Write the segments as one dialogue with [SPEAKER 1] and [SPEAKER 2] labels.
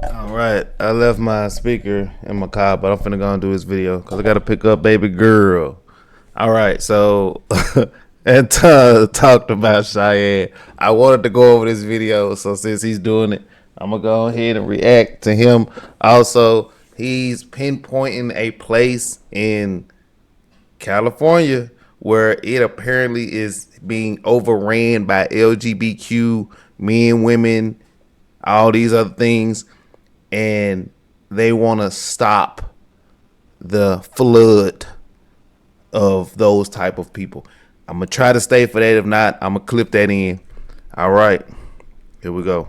[SPEAKER 1] All right, I left my speaker in my car, but I'm finna go and do this video because I gotta pick up baby girl. All right, so and talked about Cheyenne. I wanted to go over this video, so since he's doing it, I'm gonna go ahead and react to him. Also, he's pinpointing a place in California where it apparently is being overran by LGBTQ men, women, all these other things, and they want to stop the flood of those type of people. I'm gonna try to stay for that. If not, I'm gonna clip that in. All right, here we go.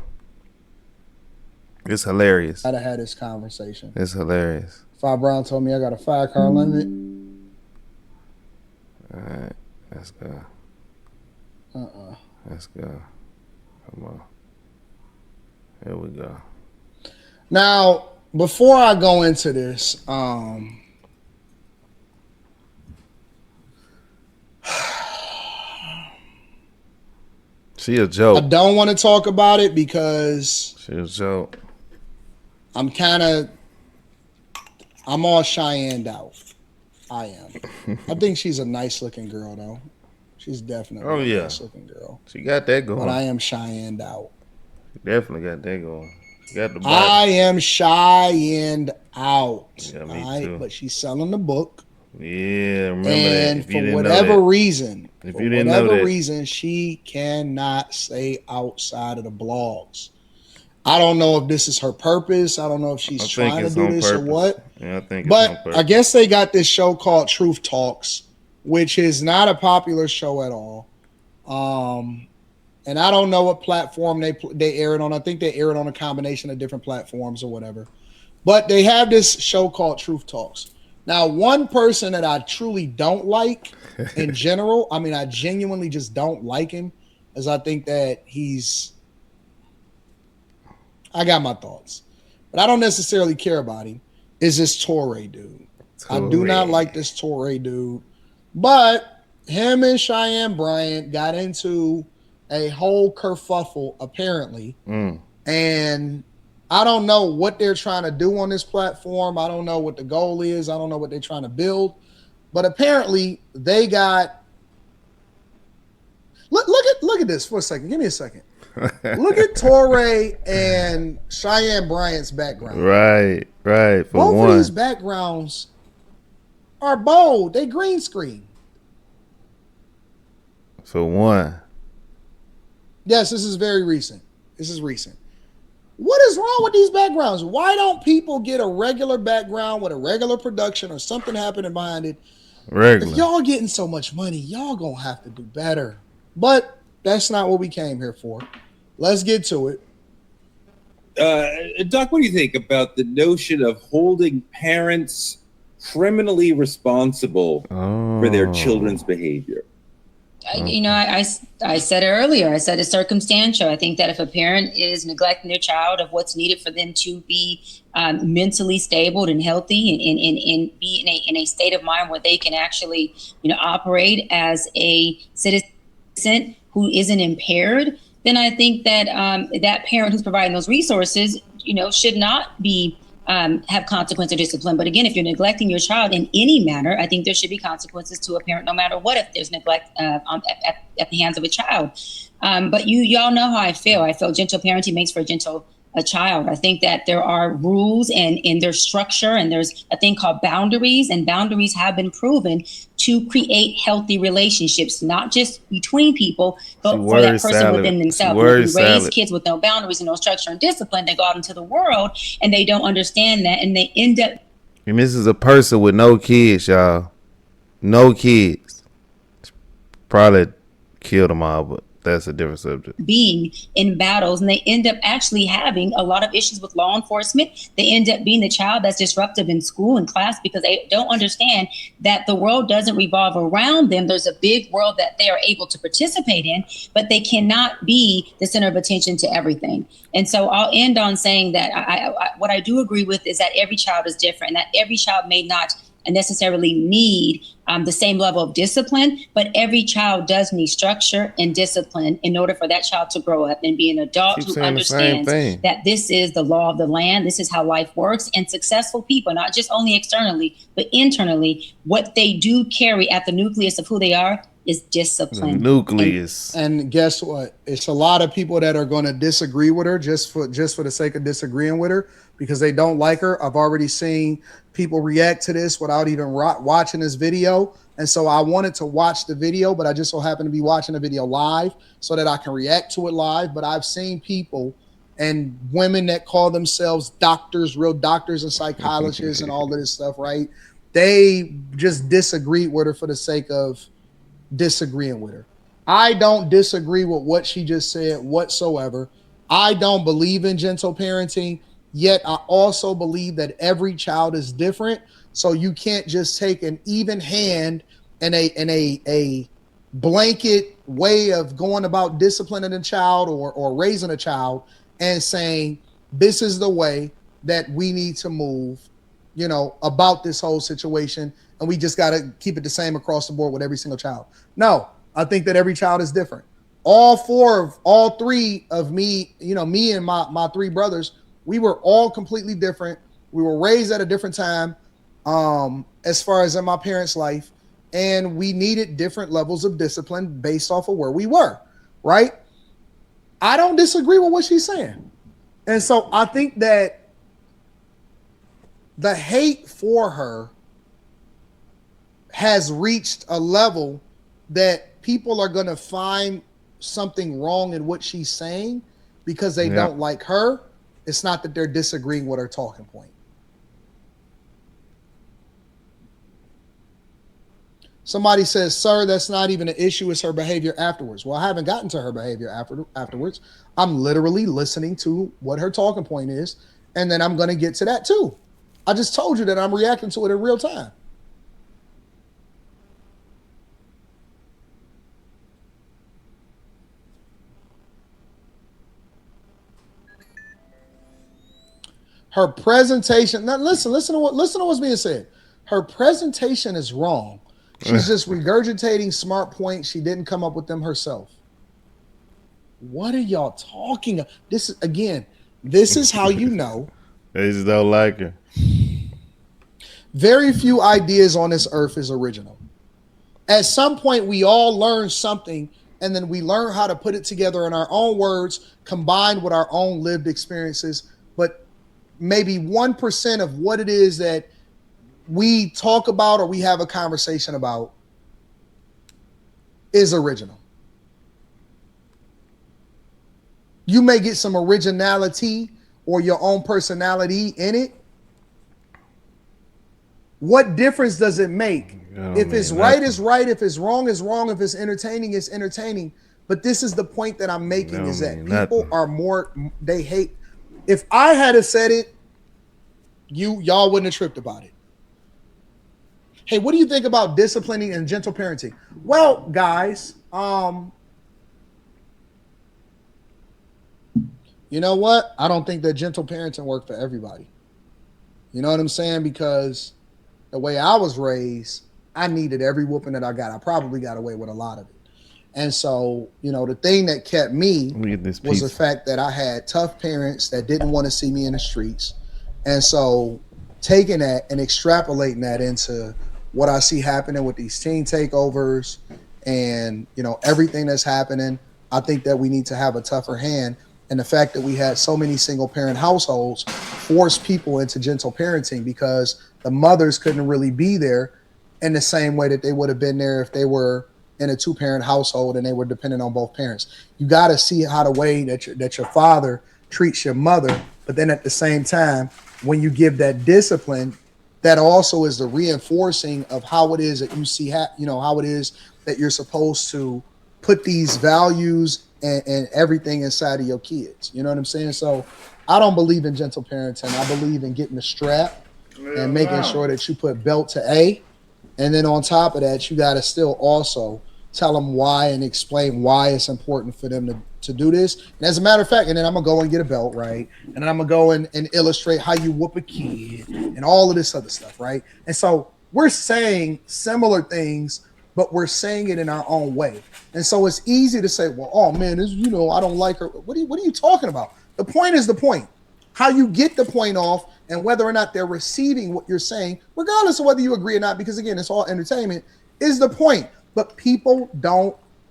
[SPEAKER 1] It's hilarious.
[SPEAKER 2] I'd have had this conversation.
[SPEAKER 1] It's hilarious.
[SPEAKER 2] Fi Brown told me I got a 5-car limit.
[SPEAKER 1] All right, let's go. Let's go. Come on. Here we go.
[SPEAKER 2] Now, before I go into this,
[SPEAKER 1] she a joke.
[SPEAKER 2] I don't want to talk about it because
[SPEAKER 1] She a joke.
[SPEAKER 2] I'm all Cheyenne out. I am. I think she's a nice looking girl though. She's definitely a nice looking girl.
[SPEAKER 1] She got that going.
[SPEAKER 2] But I am Cheyenne out.
[SPEAKER 1] She definitely got that going. She got the body.
[SPEAKER 2] I am Cheyenne out.
[SPEAKER 1] Yeah, me
[SPEAKER 2] all right?
[SPEAKER 1] too.
[SPEAKER 2] But she's selling the book.
[SPEAKER 1] Yeah, remember
[SPEAKER 2] and
[SPEAKER 1] that.
[SPEAKER 2] for whatever reason, she cannot stay outside of the blogs. I don't know if this is her purpose. I don't know if she's trying to do this or what.
[SPEAKER 1] Yeah, I think
[SPEAKER 2] but
[SPEAKER 1] it's on purpose.
[SPEAKER 2] I guess they got this show called Truth Talks, which is not a popular show at all. And I don't know what platform they air it on. I think they air it on a combination of different platforms or whatever. But they have this show called Truth Talks. Now, one person that I truly don't like in general, I mean, I genuinely just don't like him, is I think that I got my thoughts, but I don't necessarily care about him, is this Torre dude. I do not like this Torre dude, but him and Cheyenne Bryant got into a whole kerfuffle, apparently, and I don't know what they're trying to do on this platform. I don't know what the goal is. I don't know what they're trying to build. But apparently they got look at this for a second. Give me a second. Look at Torre and Cheyenne Bryant's background.
[SPEAKER 1] Right.
[SPEAKER 2] Both of these backgrounds are bold. They green screen.
[SPEAKER 1] For one.
[SPEAKER 2] Yes, this is very recent. This is recent. What is wrong with these backgrounds? Why don't people get a regular background with a regular production or something happening behind it?
[SPEAKER 1] Regular.
[SPEAKER 2] If y'all getting so much money, y'all gonna have to do better. But that's not what we came here for. Let's get to
[SPEAKER 3] it. Doc, what do you think about the notion of holding parents criminally responsible for their children's behavior?
[SPEAKER 4] I said it earlier. I said it's circumstantial. I think that if a parent is neglecting their child of what's needed for them to be mentally stable and healthy and be in a state of mind where they can actually, operate as a citizen who isn't impaired, then I think that that parent who's providing those resources, should not be have consequence or discipline. But again, if you're neglecting your child in any manner, I think there should be consequences to a parent, no matter what, if there's neglect at the hands of a child. But y'all know how I feel. I feel gentle parenting makes for a child. I think that there are rules and there's structure, and there's a thing called boundaries, and boundaries have been proven to create healthy relationships, not just between people, but for that person within themselves. If you raise kids with no boundaries and no structure and discipline, they go out into the world and they don't understand that, and they end up.
[SPEAKER 1] And this is a person with no kids, y'all. No kids. Probably killed them all, but that's a different subject.
[SPEAKER 4] Being in battles, and they end up actually having a lot of issues with law enforcement. They end up being the child that's disruptive in school and class because they don't understand that the world doesn't revolve around them. There's a big world that they are able to participate in, but they cannot be the center of attention to everything. And so I'll end on saying that what I do agree with is that every child is different, and that every child may not necessarily need the same level of discipline, but every child does need structure and discipline in order for that child to grow up and be an adult who understands that this is the law of the land. This is how life works. And successful people, not just only externally, but internally, what they do carry at the nucleus of who they are is discipline.
[SPEAKER 1] The nucleus.
[SPEAKER 2] And guess what? It's a lot of people that are going to disagree with her just for the sake of disagreeing with her because they don't like her. I've already seen people react to this without even watching this video. And so I wanted to watch the video, but I just so happen to be watching the video live so that I can react to it live. But I've seen people and women that call themselves doctors, real doctors and psychologists and all of this stuff, right? They just disagreed with her for the sake of disagreeing with her. I don't disagree with what she just said whatsoever. I don't believe in gentle parenting, yet I also believe that every child is different. So you can't just take an even hand and a blanket way of going about disciplining a child or raising a child and saying this is the way that we need to move, about this whole situation. And we just got to keep it the same across the board with every single child. No, I think that every child is different. All three of me, me and my three brothers, we were all completely different. We were raised at a different time, as far as in my parents' life. And we needed different levels of discipline based off of where we were, right? I don't disagree with what she's saying. And so I think that the hate for her has reached a level that people are going to find something wrong in what she's saying because they don't like her. It's not that they're disagreeing with her talking point. Somebody says, sir, that's not even an issue. It's her behavior afterwards. Well, I haven't gotten to her behavior afterwards. I'm literally listening to what her talking point is, and then I'm going to get to that too. I just told you that I'm reacting to it in real time. Her presentation. Now listen to what's being said. Her presentation is wrong. She's just regurgitating smart points. She didn't come up with them herself. What are y'all talking about? This is how you know.
[SPEAKER 1] They just don't like her.
[SPEAKER 2] Very few ideas on this earth is original. At some point, we all learn something, and then we learn how to put it together in our own words, combined with our own lived experiences. But maybe 1% of what it is that we talk about or we have a conversation about is original. You may get some originality or your own personality in it. What difference does it make? If it's right, it's right. If it's wrong, it's wrong. If it's entertaining, it's entertaining. But this is the point that I'm making is that people are more, they hate. If I had said it, y'all wouldn't have tripped about it. Hey, what do you think about disciplining and gentle parenting? Well, guys, you know what? I don't think that gentle parenting worked for everybody. You know what I'm saying? Because the way I was raised, I needed every whooping that I got. I probably got away with a lot of it. And so, the thing that kept me was the fact that I had tough parents that didn't want to see me in the streets. And so taking that and extrapolating that into what I see happening with these teen takeovers and, everything that's happening, I think that we need to have a tougher hand. And the fact that we had so many single parent households forced people into gentle parenting because the mothers couldn't really be there in the same way that they would have been there if they were in a 2-parent household and they were dependent on both parents. You got to see how the way that your father treats your mother, but then at the same time, when you give that discipline, that also is the reinforcing of how it is that you see, how it is that you're supposed to put these values and everything inside of your kids. You know what I'm saying? So I don't believe in gentle parenting. I believe in getting the strap and making sure that you put belt to A. And then on top of that, you got to still also tell them why and explain why it's important for them to do this. And as a matter of fact, and then I'm going to go and get a belt, right? And then I'm going to go and illustrate how you whoop a kid and all of this other stuff, right? And so we're saying similar things, but we're saying it in our own way. And so it's easy to say, well, oh man, this, I don't like her. What are you talking about? The point is the point. How you get the point off and whether or not they're receiving what you're saying, regardless of whether you agree or not, because again, it's all entertainment, is the point. But people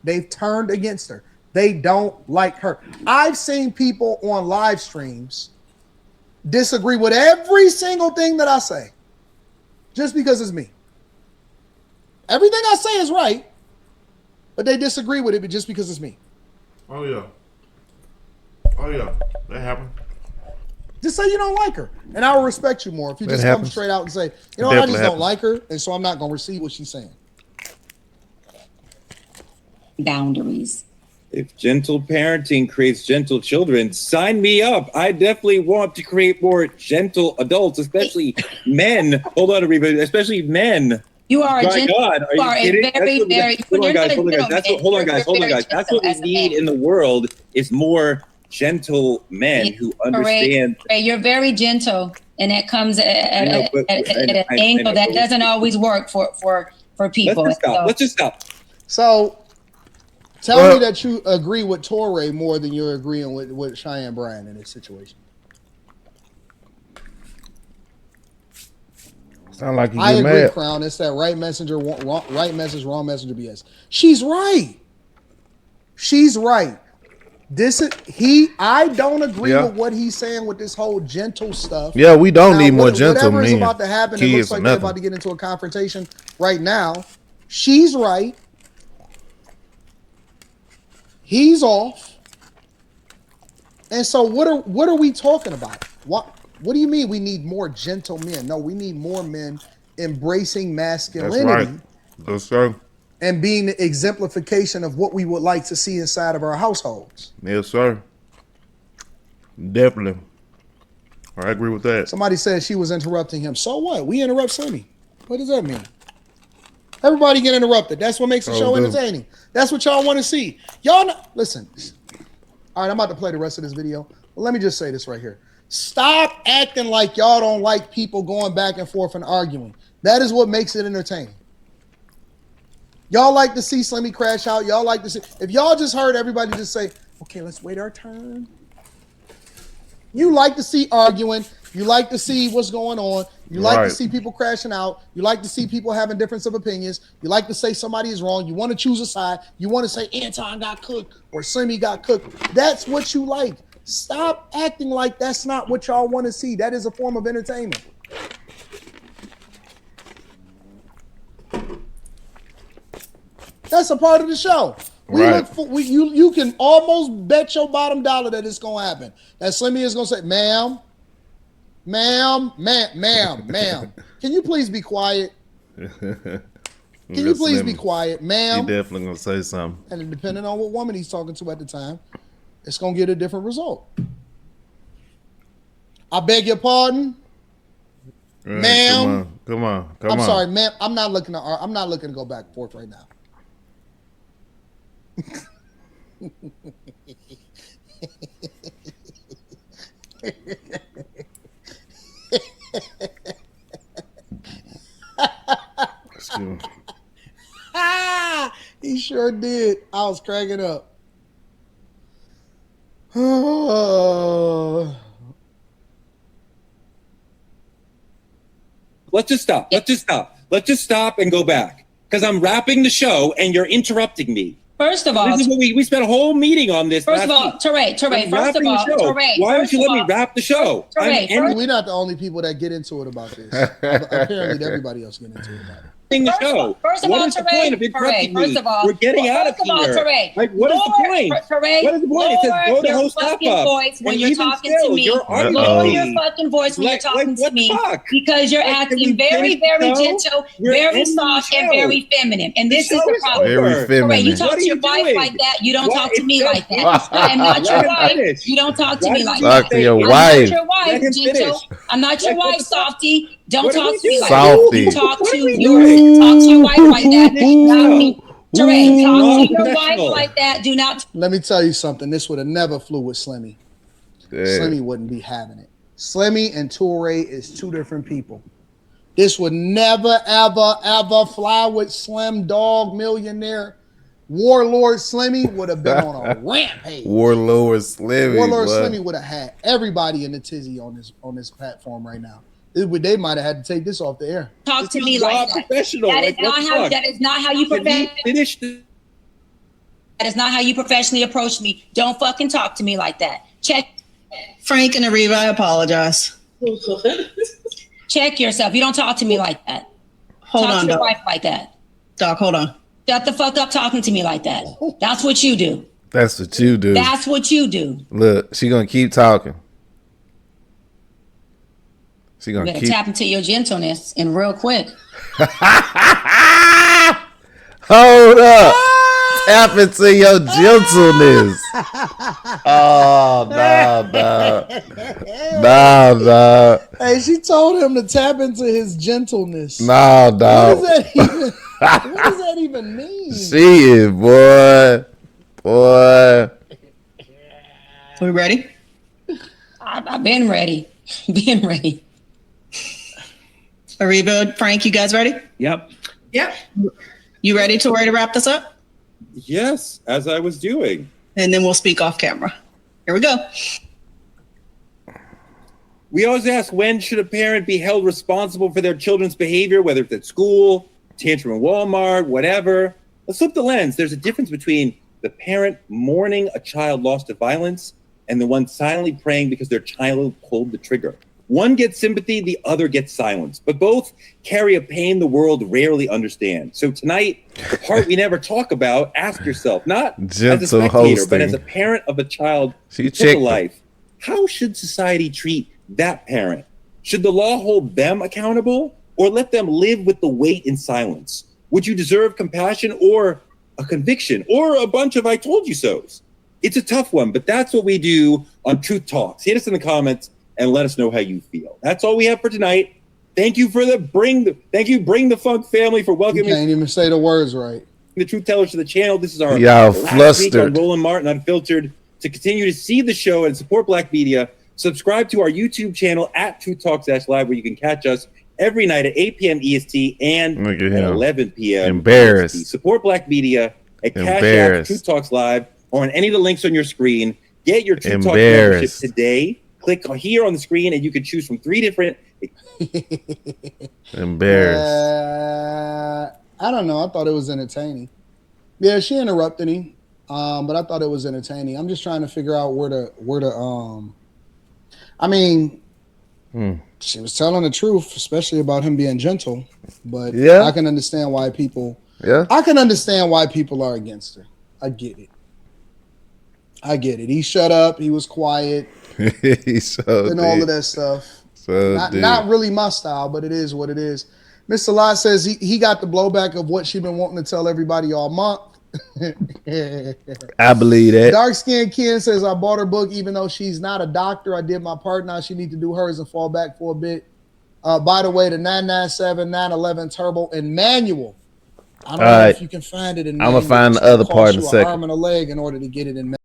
[SPEAKER 2] they've turned against her. They don't like her. I've seen people on live streams disagree with every single thing that I say just because it's me. Everything I say is right, but they disagree with it just because it's me.
[SPEAKER 1] Oh, yeah. That happened.
[SPEAKER 2] Just say you don't like her, and I will respect you more if you just come straight out and say, I just don't like her, and so I'm not going to receive what she's saying.
[SPEAKER 4] Boundaries.
[SPEAKER 3] If gentle parenting creates gentle children, sign me up. I definitely want to create more gentle adults, especially men. Hold on, everybody, especially men.
[SPEAKER 4] You are
[SPEAKER 3] My God, are you kidding?
[SPEAKER 4] Hold on, guys.
[SPEAKER 3] Hold on, guys. That's what we need in the world is more gentle men who understand.
[SPEAKER 4] You're very gentle, and that comes at an angle that doesn't always work for people.
[SPEAKER 3] Let's just stop.
[SPEAKER 2] So tell me that you agree with Torre more than you're agreeing with Cheyenne Bryant in this situation.
[SPEAKER 1] Sound like you
[SPEAKER 2] I
[SPEAKER 1] get
[SPEAKER 2] agree,
[SPEAKER 1] mad.
[SPEAKER 2] Crown. It's that right message, wrong messenger BS. She's right. I don't agree with what he's saying with this whole gentle stuff.
[SPEAKER 1] Yeah, we don't need more gentle men.
[SPEAKER 2] Whatever is about to happen, it looks like they're about to get into a confrontation right now. She's right. He's off. And so what are we talking about? What do you mean we need more gentle men? No, we need more men embracing masculinity.
[SPEAKER 1] That's right.
[SPEAKER 2] And being the exemplification of what we would like to see inside of our households.
[SPEAKER 1] Yes, sir. Definitely. I agree with that.
[SPEAKER 2] Somebody said she was interrupting him. So what? We interrupt Slimmy. What does that mean? Everybody get interrupted. That's what makes the show entertaining. That's what y'all want to see. Listen. All right, I'm about to play the rest of this video. But let me just say this right here. Stop acting like y'all don't like people going back and forth and arguing. That is what makes it entertaining. Y'all like to see Slimmy crash out. Y'all like to see. If y'all just heard everybody just say, okay, let's wait our turn. You like to see arguing. You like to see what's going on. You like to see people crashing out. You like to see people having difference of opinions. You like to say somebody is wrong. You want to choose a side. You want to say Anton got cooked or Slimmy got cooked. That's what you like. Stop acting like that's not what y'all want to see. That is a form of entertainment. That's a part of the show. You can almost bet your bottom dollar that it's gonna happen. That Slimmy is gonna say, ma'am. Can you please be quiet? Can you please be quiet, ma'am?
[SPEAKER 1] He definitely gonna say something.
[SPEAKER 2] And depending on what woman he's talking to at the time, it's gonna get a different result. I beg your pardon, ma'am.
[SPEAKER 1] Come on.
[SPEAKER 2] I'm sorry, ma'am. I'm not looking to go back and forth right now. He sure did. I was cracking up.
[SPEAKER 3] Let's just stop and go back because I'm wrapping the show and you're interrupting me.
[SPEAKER 4] First of all,
[SPEAKER 3] this is what we spent a whole meeting on this.
[SPEAKER 4] First of all, Teray,
[SPEAKER 3] why don't you let me wrap the show?
[SPEAKER 2] We're not the only people that get into it about this. Apparently, everybody else get into it about it.
[SPEAKER 3] The show.
[SPEAKER 4] First of all, Teray,
[SPEAKER 3] first of all, we're getting out of here. Like, what is the point? What is the point? It says go to host up
[SPEAKER 4] when you're talking to me. Lower your fucking voice when you're talking to me because you're acting very, very gentle, very soft, and very feminine. And this is the problem.
[SPEAKER 1] Very feminine.
[SPEAKER 4] You talk to your wife like that. You don't talk to me like that. I am not your wife. You don't talk to me like that.
[SPEAKER 1] Talk to your wife.
[SPEAKER 4] I'm not your wife, gentle. I'm not your wife, softy. Don't talk to me like that. Talk to your wife like that. Not me. Teray, talk to your wife like that. Do not.
[SPEAKER 2] Let me tell you something. This would have never flew with Slimmy. Slimmy wouldn't be having it. Slimmy and Toure is two different people. This would never, ever, ever fly with Slim Dog Millionaire. Warlord Slimmy would have been on a rampage.
[SPEAKER 1] Warlord Slimmy
[SPEAKER 2] would have had everybody in the tizzy on this platform right now. They might have had to take this off the air.
[SPEAKER 4] Talk to me like that.
[SPEAKER 3] Professional.
[SPEAKER 4] That is not how you
[SPEAKER 3] finish.
[SPEAKER 4] That is not how you professionally approach me. Don't fucking talk to me like that. Check.
[SPEAKER 5] Frank and Ariva, I apologize.
[SPEAKER 4] Check yourself. You don't talk to me like that.
[SPEAKER 5] Hold
[SPEAKER 4] talk
[SPEAKER 5] on,
[SPEAKER 4] to your
[SPEAKER 5] Doc.
[SPEAKER 4] wife like that.
[SPEAKER 5] Doc, hold on.
[SPEAKER 4] Shut the fuck up talking to me like that. That's what you do.
[SPEAKER 1] That's what you do.
[SPEAKER 4] That's what you do.
[SPEAKER 1] Look, she gonna keep talking. She gonna
[SPEAKER 4] keep tap into your gentleness and real quick.
[SPEAKER 1] Hold up. Tap into your gentleness. Oh, no.
[SPEAKER 2] Hey, she told him to tap into his gentleness.
[SPEAKER 1] No.
[SPEAKER 2] What does that even mean?
[SPEAKER 1] She is, boy.
[SPEAKER 5] We ready?
[SPEAKER 4] I've been ready. Been ready.
[SPEAKER 5] Ariva, Frank, you guys ready?
[SPEAKER 3] Yep.
[SPEAKER 5] You ready to wrap this up?
[SPEAKER 3] Yes, as I was doing.
[SPEAKER 5] And then we'll speak off camera. Here we go.
[SPEAKER 3] We always ask, when should a parent be held responsible for their children's behavior, whether it's at school, tantrum in Walmart, whatever? Let's flip the lens. There's a difference between the parent mourning a child lost to violence and the one silently praying because their child pulled the trigger. One gets sympathy, the other gets silence, but both carry a pain the world rarely understands. So tonight, the part we never talk about, ask yourself, not
[SPEAKER 1] Gentle
[SPEAKER 3] as a spectator,
[SPEAKER 1] hosting.
[SPEAKER 3] but as a parent of a child who took a life, how should society treat that parent? Should the law hold them accountable or let them live with the weight in silence? Would you deserve compassion or a conviction or a bunch of I told you so's? It's a tough one, but that's what we do on Truth Talks. Hit us in the comments and let us know how you feel. That's all we have for tonight. Thank you for Bring the Funk family for welcoming.
[SPEAKER 2] You can't even say the words right.
[SPEAKER 3] The Truth Tellers to the channel. This is our
[SPEAKER 1] last
[SPEAKER 3] week on Roland Martin Unfiltered. To continue to see the show and support Black media, subscribe to our YouTube channel at Truth Talks Live, where you can catch us every night at 8 p.m. EST and at 11 p.m.
[SPEAKER 1] Embarrassed.
[SPEAKER 3] EST. Support Black media at Cash App, Truth Talks Live, or on any of the links on your screen. Get your Truth Talks membership today. Click here on the screen, and you can choose from 3 different.
[SPEAKER 1] Embarrassed.
[SPEAKER 2] I don't know. I thought it was entertaining. Yeah, she interrupted him, but I thought it was entertaining. I'm just trying to figure out where to. I mean, she was telling the truth, especially about him being gentle. But
[SPEAKER 1] yeah,
[SPEAKER 2] I can understand why people.
[SPEAKER 1] Yeah,
[SPEAKER 2] I can understand why people are against her. I get it. He shut up. He was quiet. And all of that stuff. Not really my style, but it is what it is. Mr. Lott says he got the blowback of what she been wanting to tell everybody all month.
[SPEAKER 1] I believe that.
[SPEAKER 2] Dark Skin Ken says I bought her book even though she's not a doctor. I did my part. Now she need to do hers and fall back for a bit. By the way, the 997, 911 Turbo and manual. I don't know if you can find it in manual.
[SPEAKER 1] I'm gonna find the other part in a second.
[SPEAKER 2] Arm and a leg in order to get it in manual.